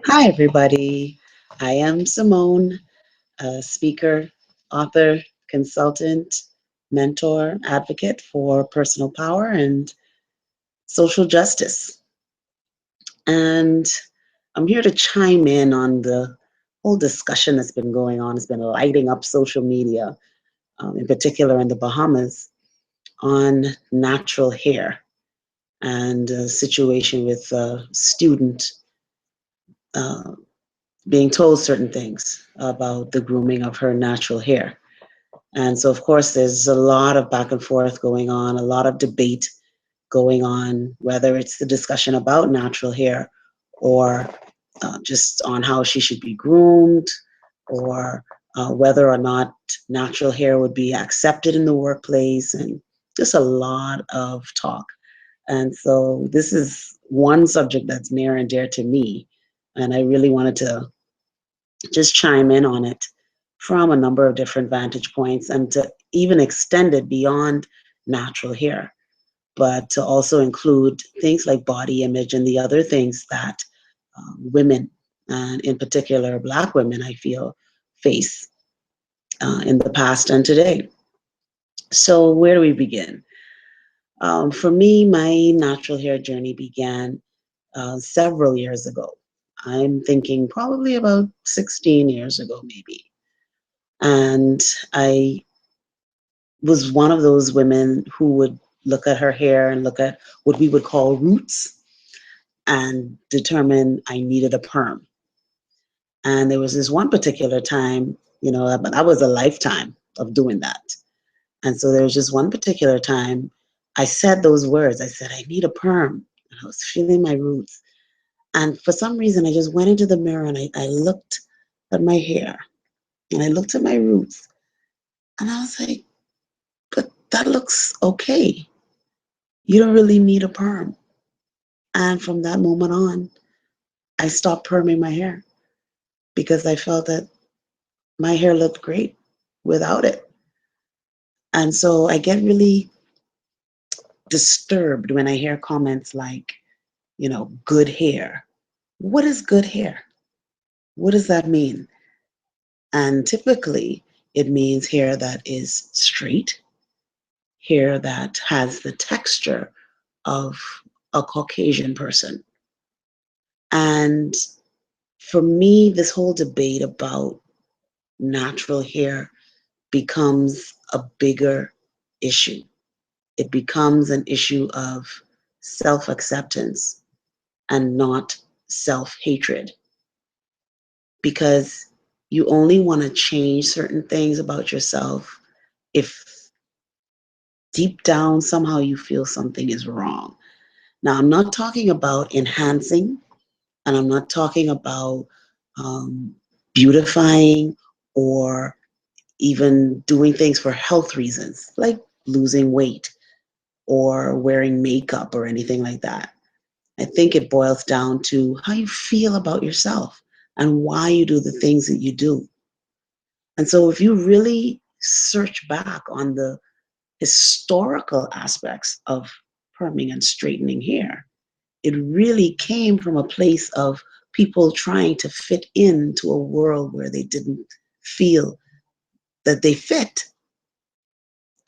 Hi, everybody. I am Simone, a speaker, author, consultant, mentor, advocate for personal power and social justice. And I'm here to chime in on the whole discussion that's been going on. It's been lighting up social media, in particular in the Bahamas, on natural hair and a situation with a student uh, being told certain things about the grooming of her natural hair. And so, of course, there's a lot of back and forth going on, a lot of debate going on, whether it's the discussion about natural hair or just on how she should be groomed, or whether or not natural hair would be accepted in the workplace, and just a lot of talk. And so, this is one subject that's near and dear to me. And I really wanted to just chime in on it from a number of different vantage points and to even extend it beyond natural hair, but to also include things like body image and the other things that women, and in particular Black women, I feel face in the past and today. So, where do we begin? For me, my natural hair journey began several years ago. I'm thinking probably about 16 years ago, maybe. And I was one of those women who would look at her hair and look at what we would call roots and determine I needed a perm. And there was this one particular time, but that was a lifetime of doing that. And so there was just one particular time I said those words. I said, I need a perm. And I was feeling my roots. And for some reason, I just went into the mirror and I looked at my hair and I looked at my roots. And I was like, but that looks okay. You don't really need a perm. And from that moment on, I stopped perming my hair because I felt that my hair looked great without it. And so I get really disturbed when I hear comments like, good hair. What is good hair? What does that mean? And typically, it means hair that is straight, hair that has the texture of a Caucasian person. And for me, this whole debate about natural hair becomes a bigger issue. It becomes an issue of self acceptance and not self hatred, because you only want to change certain things about yourself if deep down somehow you feel something is wrong. Now, I'm not talking about enhancing, and I'm not talking about um, beautifying or even doing things for health reasons, like losing weight or wearing makeup or anything like that. I think it boils down to how you feel about yourself and why you do the things that you do. And so, if you really search back on the historical aspects of perming and straightening hair, it really came from a place of people trying to fit into a world where they didn't feel that they fit.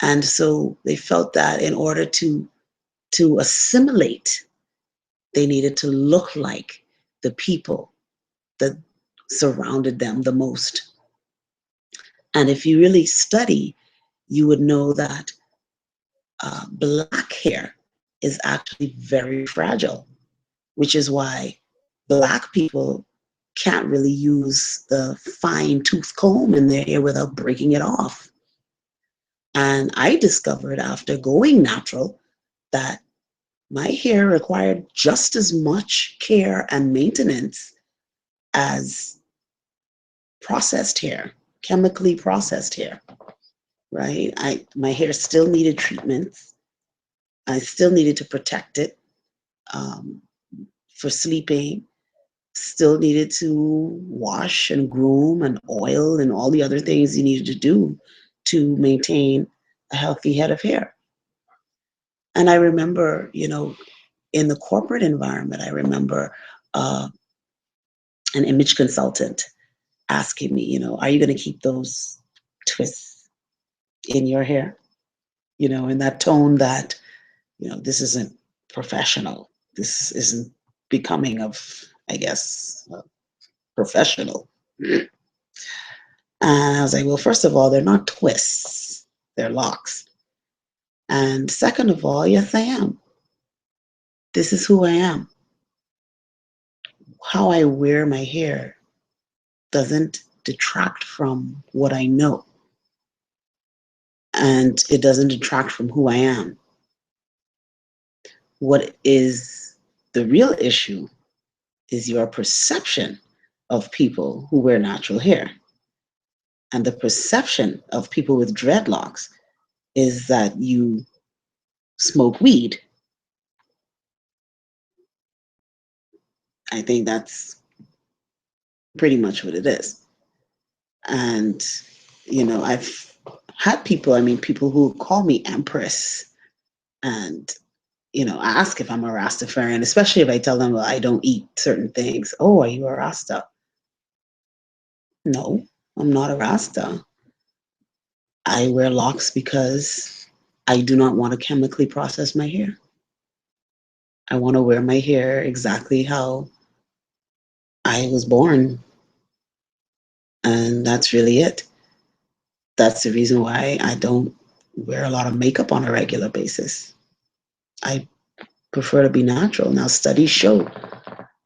And so they felt that in order to assimilate, they needed to look like the people that surrounded them the most. And if you really study, you would know that black hair is actually very fragile, which is why black people can't really use the fine tooth comb in their hair without breaking it off. And I discovered after going natural that my hair required just as much care and maintenance as processed hair, chemically processed hair, right? My hair still needed treatments. I still needed to protect it um, for sleeping, still needed to wash and groom and oil and all the other things you needed to do to maintain a healthy head of hair. And I remember, in the corporate environment, I remember uh, an image consultant asking me, are you going to keep those twists in your hair? In that tone that, this isn't professional. This isn't becoming of, I guess, professional. And I was like, well, first of all, they're not twists, they're locks. And second of all, yes, I am. This is who I am. How I wear my hair doesn't detract from what I know, and it doesn't detract from who I am. What is the real issue is your perception of people who wear natural hair. And the perception of people with dreadlocks is that you smoke weed. I think that's pretty much what it is. And, I've had people, people who call me Empress and, ask if I'm a Rastafarian, especially if I tell them, well, I don't eat certain things. Oh, are you a Rasta? No, I'm not a Rasta. I wear locks because I do not want to chemically process my hair. I want to wear my hair exactly how I was born. And that's really it. That's the reason why I don't wear a lot of makeup on a regular basis. I prefer to be natural. Now, studies show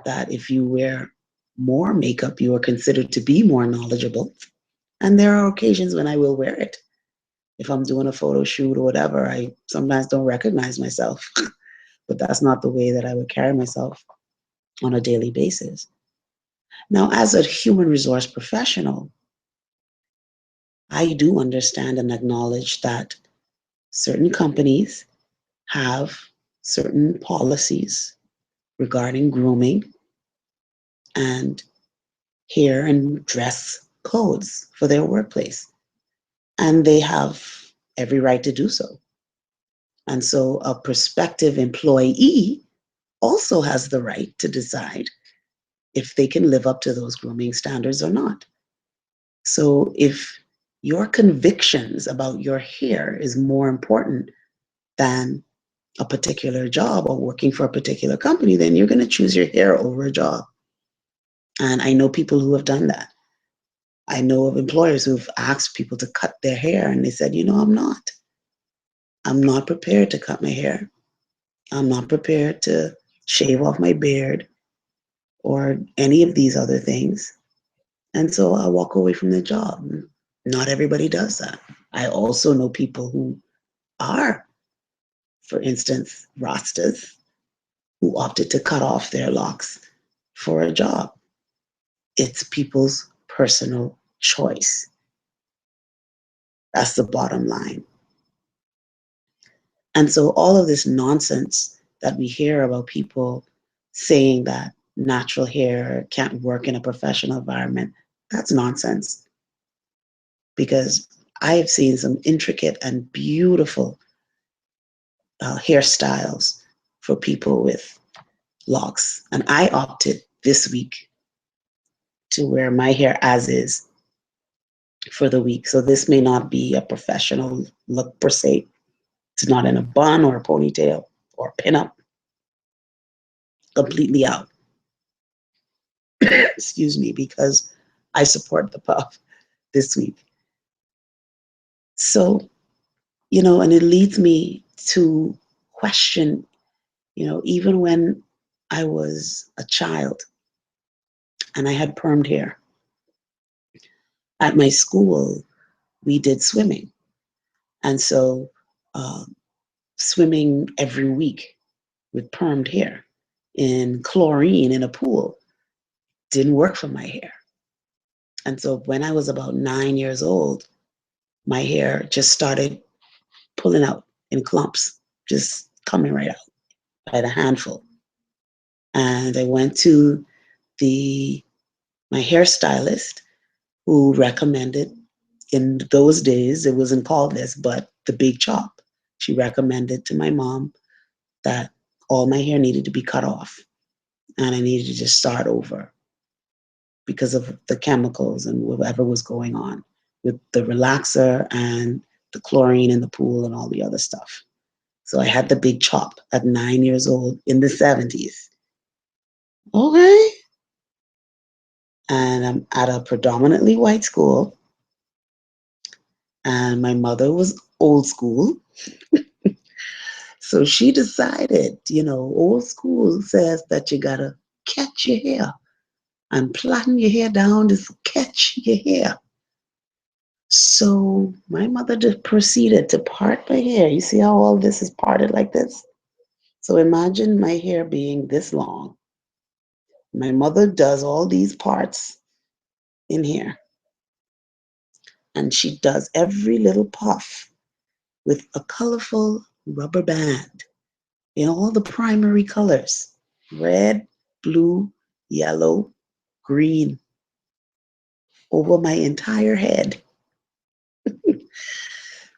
that if you wear more makeup, you are considered to be more knowledgeable. And there are occasions when I will wear it. If I'm doing a photo shoot or whatever, I sometimes don't recognize myself. But that's not the way that I would carry myself on a daily basis. Now, as a human resource professional, I do understand and acknowledge that certain companies have certain policies regarding grooming and hair and dress codes for their workplace. And they have every right to do so. And so a prospective employee also has the right to decide if they can live up to those grooming standards or not. So if your convictions about your hair is more important than a particular job or working for a particular company, then you're going to choose your hair over a job. And I know people who have done that. I know of employers who've asked people to cut their hair and they said, I'm not. I'm not prepared to cut my hair. I'm not prepared to shave off my beard or any of these other things. And so I walk away from the job. Not everybody does that. I also know people who are, for instance, Rastas who opted to cut off their locks for a job. It's people's personal choice. That's the bottom line. And so all of this nonsense that we hear about people saying that natural hair can't work in a professional environment, that's nonsense. Because I have seen some intricate and beautiful hairstyles for people with locks. And I opted this week to wear my hair as is for the week. So this may not be a professional look per se. It's not in a bun or a ponytail or a pinup, completely out. Excuse me, because I support the puff this week. So, and it leads me to question, even when I was a child and I had permed hair, at my school, we did swimming. And so, swimming every week with permed hair in chlorine in a pool didn't work for my hair. And so when I was about 9 years old, my hair just started pulling out in clumps, just coming right out by the handful. And I went to the my hairstylist who recommended, in those days it wasn't called this, but the big chop. She recommended to my mom that all my hair needed to be cut off and I needed to just start over. because of the chemicals and whatever was going on with the relaxer and the chlorine in the pool and all the other stuff. So I had the big chop at 9 years old in the 70s. Okay. And I'm at a predominantly white school, and my mother was old school. So she decided, old school says that you gotta catch your hair and plaiting your hair down is catch your hair. So my mother just proceeded to part my hair. You see how all this is parted like this? So imagine my hair being this long. My mother does all these parts in here, and she does every little puff with a colorful rubber band in all the primary colors: red, blue, yellow, green, over my entire head.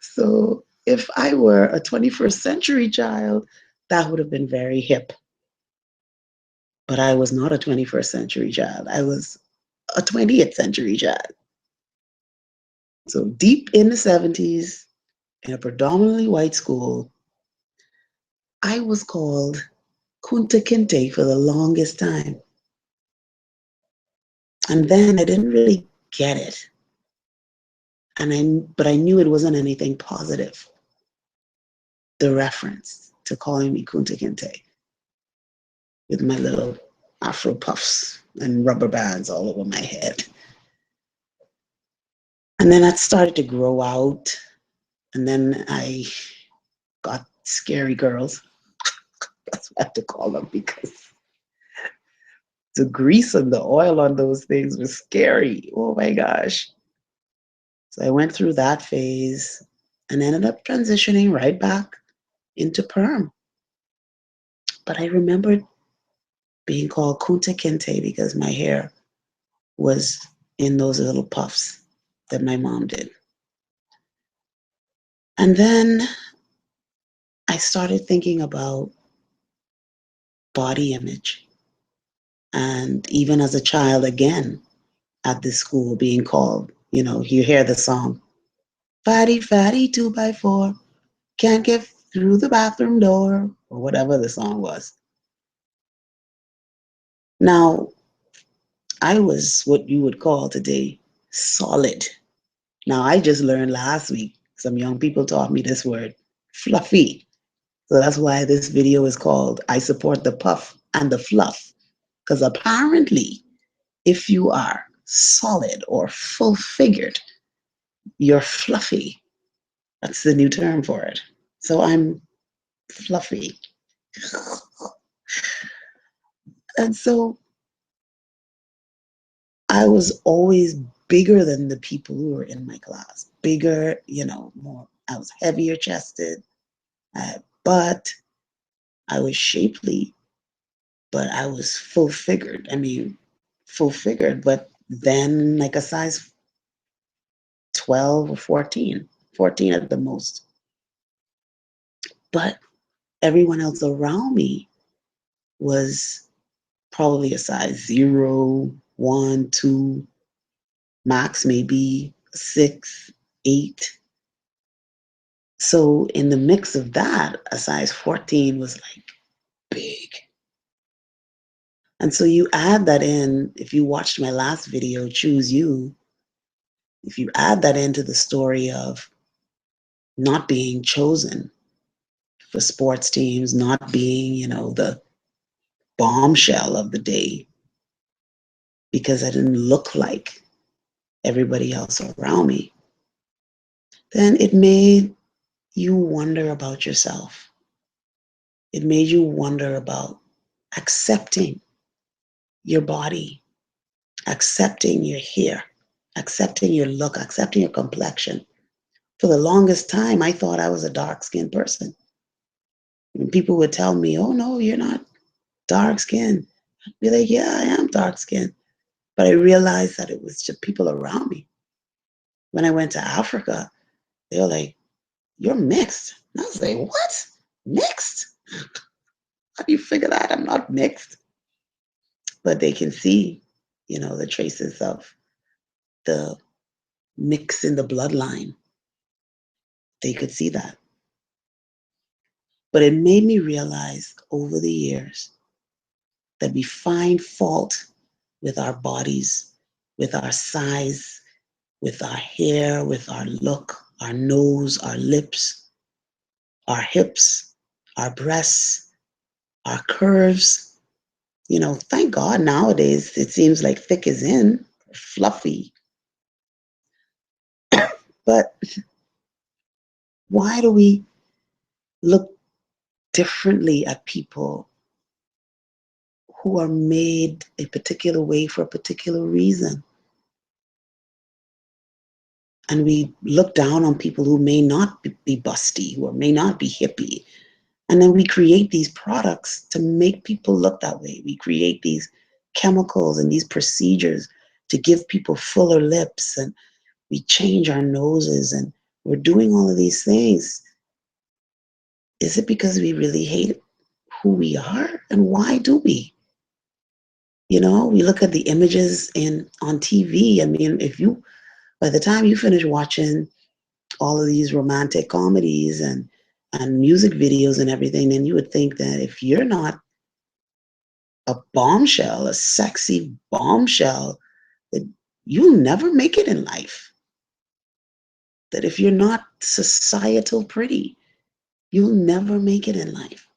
So if I were a 21st century child, that would have been very hip. But I was not a 21st century child. I was a 20th century child. So deep in the 70s, in a predominantly white school, I was called Kunta Kinte for the longest time. And then I didn't really get it. But I knew it wasn't anything positive, the reference to calling me Kunta Kinte with my little afro puffs and rubber bands all over my head. And then that started to grow out. And then I got scary girls. That's what I have to call them, because the grease and the oil on those things was scary. Oh my gosh. So I went through that phase and ended up transitioning right back into perm. But I remembered being called Kunta Kinte because my hair was in those little puffs that my mom did. And then I started thinking about body image. And even as a child, again, at this school being called, you hear the song, Fatty, fatty, 2x4, can't get through the bathroom door, or whatever the song was. Now, I was what you would call today solid. Now, I just learned last week, some young people taught me this word, fluffy. So that's why this video is called I Support the Puff and the Fluff. Because apparently, if you are solid or full figured, you're fluffy. That's the new term for it. So I'm fluffy. And so I was always bigger than the people who were in my class. Bigger, more. I was heavier chested. I had butt. I was shapely, but I was full figured. I mean, full figured, but then like a size 12 or 14, 14 at the most. But everyone else around me was probably a size 0, 1, 2, max maybe 6, 8. So in the mix of that, a size 14 was like big. And so you add that in, if you watched my last video, Choose You, if you add that into the story of not being chosen for sports teams, not being, the bombshell of the day because I didn't look like everybody else around me, then it made you wonder about yourself. It made you wonder about accepting your body, accepting your hair, accepting your look, accepting your complexion. For the longest time, I thought I was a dark-skinned person. And people would tell me, oh, no, you're not dark-skinned. I'd be like, yeah, I am dark-skinned. But I realized that it was just people around me. When I went to Africa, they were like, you're mixed. And I was like, what? Mixed? How do you figure that? I'm not mixed. But they can see the traces of the mix in the bloodline. They could see that. But it made me realize over the years that we find fault with our bodies, with our size, with our hair, with our look, our nose, our lips, our hips, our breasts, our curves. Thank God nowadays it seems like thick is in, fluffy. But why do we look differently at people who are made a particular way for a particular reason? And we look down on people who may not be busty, who may not be hippie. And then we create these products to make people look that way. We create these chemicals and these procedures to give people fuller lips, and we change our noses, and we're doing all of these things. Is it because we really hate who we are? And why do we? We look at the images on TV. I mean, by the time you finish watching all of these romantic comedies and music videos and everything, then you would think that if you're not a bombshell, a sexy bombshell, that you'll never make it in life. That if you're not societal pretty, you'll never make it in life.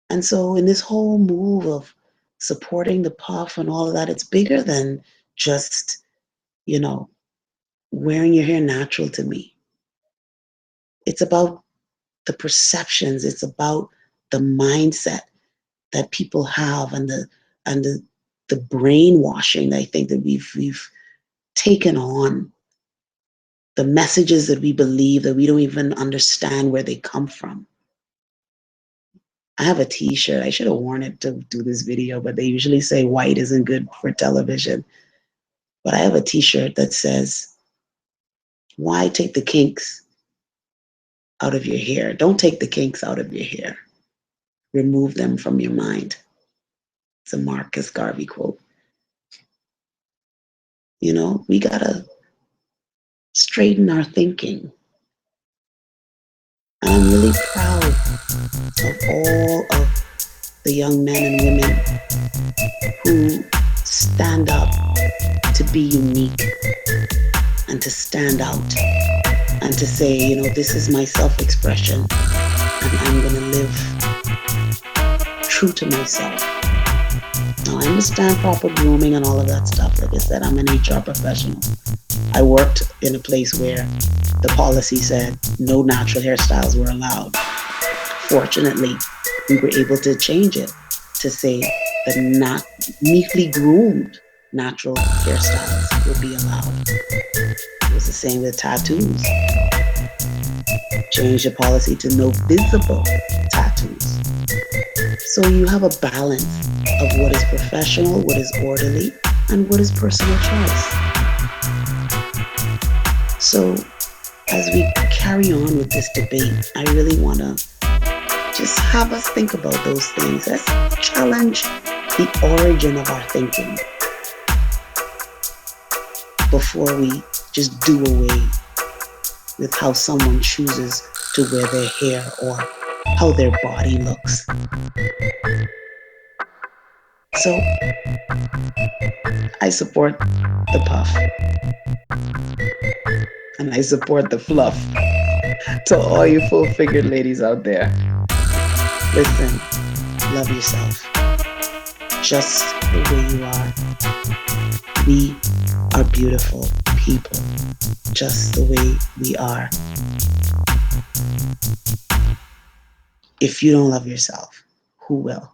And so in this whole move of supporting the puff and all of that, it's bigger than just, wearing your hair natural to me. It's about the perceptions, it's about the mindset that people have, and the brainwashing I think that we've taken on, the messages that we believe that we don't even understand where they come from. I have a t-shirt. I should have worn it to do this video, but they usually say white isn't good for television. But I have a t-shirt that says, why take the kinks out of your hair? Don't take the kinks out of your hair. Remove them from your mind. It's a Marcus Garvey quote. We gotta straighten our thinking. And I'm really proud of all of the young men and women who stand up to be unique and to stand out and to say, this is my self-expression and I'm going to live true to myself. Now, I understand proper grooming and all of that stuff. Like I said, I'm an HR professional. I worked in a place where the policy said no natural hairstyles were allowed. Fortunately, we were able to change it to say that not neatly groomed natural hairstyles would be allowed. It was the same with tattoos. Change the policy to no visible tattoos. So you have a balance of what is professional, what is orderly, and what is personal choice. So as we carry on with this debate, I really want to just have us think about those things. Let's challenge the origin of our thinking before we just do away with how someone chooses to wear their hair or how their body looks. So I support the puff and I support the fluff. To all you full-figured ladies out there, listen, love yourself just the way you are. We are beautiful people just the way we are. If you don't love yourself, who will?